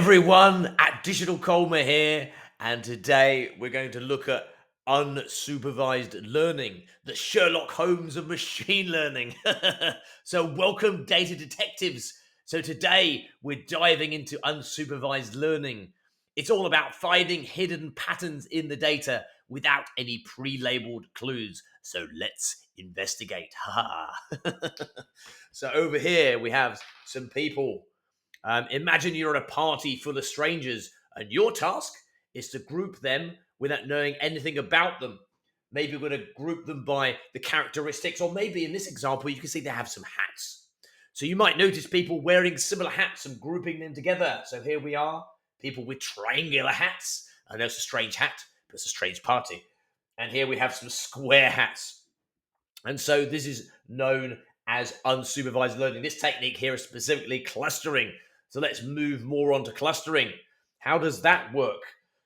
everyone, at Digital Colmer here, and today we're going to look at unsupervised learning, the Sherlock Holmes of machine learning. So welcome, data detectives. So today we're diving into unsupervised learning. It's all about finding hidden patterns in the data without any pre-labeled clues. So let's investigate. So over here we have some people. Imagine you're at a party full of strangers, and your task is to group them without knowing anything about them. Maybe we're going to group them by the characteristics, or maybe in this example, you can see they have some hats. So you might notice people wearing similar hats and grouping them together. So here we are, people with triangular hats. I know it's a strange hat, but it's a strange party. And here we have some square hats. And so this is known as unsupervised learning. This technique here is specifically clustering. So let's move more on to clustering. How does that work?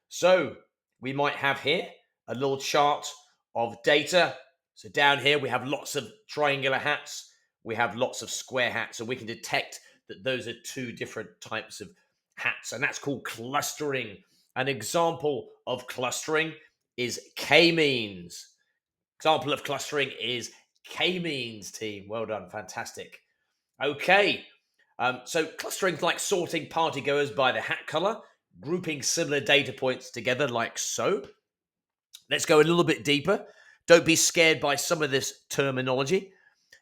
So we might have here a little chart of data. So down here we have lots of triangular hats. We have lots of square hats. So we can detect that those are two different types of hats. And that's called clustering. An example of clustering is k-means. Example of clustering is k-means, team. Well done. Fantastic. Okay. So clustering is like sorting partygoers by the hat color, grouping similar data points together like so. Let's go a little bit deeper. Don't be scared by some of this terminology.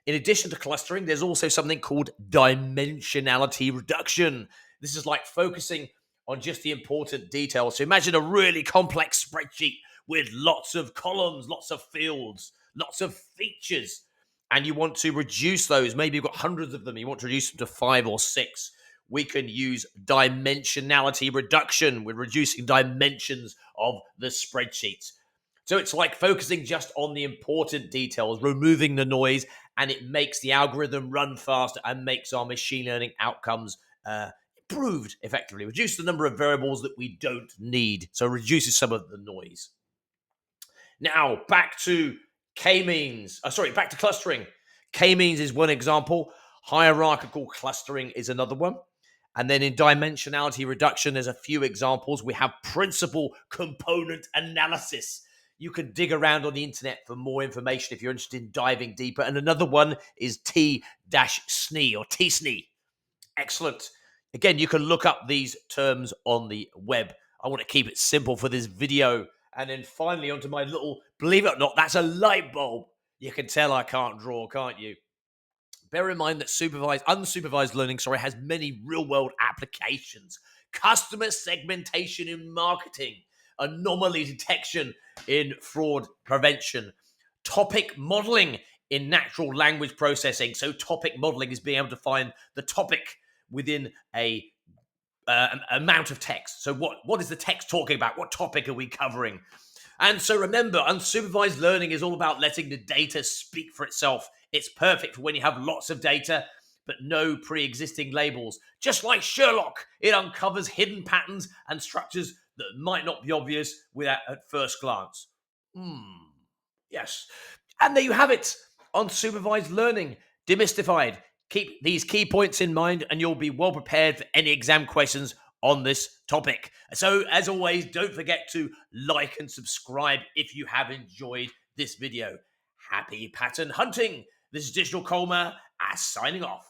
In addition to clustering, there's also something called dimensionality reduction. This is like focusing on just the important details. So imagine a really complex spreadsheet with lots of columns, lots of fields, lots of features, and you want to reduce those. Maybe you've got hundreds of them. You want to reduce them to 5 or 6. We can use dimensionality reduction. We're reducing dimensions of the spreadsheets. So it's like focusing just on the important details, removing the noise, and it makes the algorithm run faster and makes our machine learning outcomes improved effectively. Reduce the number of variables that we don't need. So it reduces some of the noise. Now, back to k-means. Back to clustering. K-means is one example. Hierarchical clustering is another one. And then in dimensionality reduction, there's a few examples. We have principal component analysis. You can dig around on the internet for more information if you're interested in diving deeper. And another one is T-SNE or T-SNE. Excellent. Again, you can look up these terms on the web. I want to keep it simple for this video. And then finally onto my little, believe it or not, that's a light bulb. You can tell I can't draw, can't you? Bear in mind that unsupervised learning, has many real-world applications. Customer segmentation in marketing, anomaly detection in fraud prevention, topic modeling in natural language processing. So topic modeling is being able to find the topic within a amount of text. So what is the text talking about? What topic are we covering? And so remember, unsupervised learning is all about letting the data speak for itself. It's perfect for when you have lots of data, but no pre-existing labels. Just like Sherlock, it uncovers hidden patterns and structures that might not be obvious at first glance. Yes. And there you have it. Unsupervised learning, demystified. Keep these key points in mind and you'll be well prepared for any exam questions on this topic. So as always, don't forget to like and subscribe if you have enjoyed this video. Happy pattern hunting. This is Digital Colmer signing off.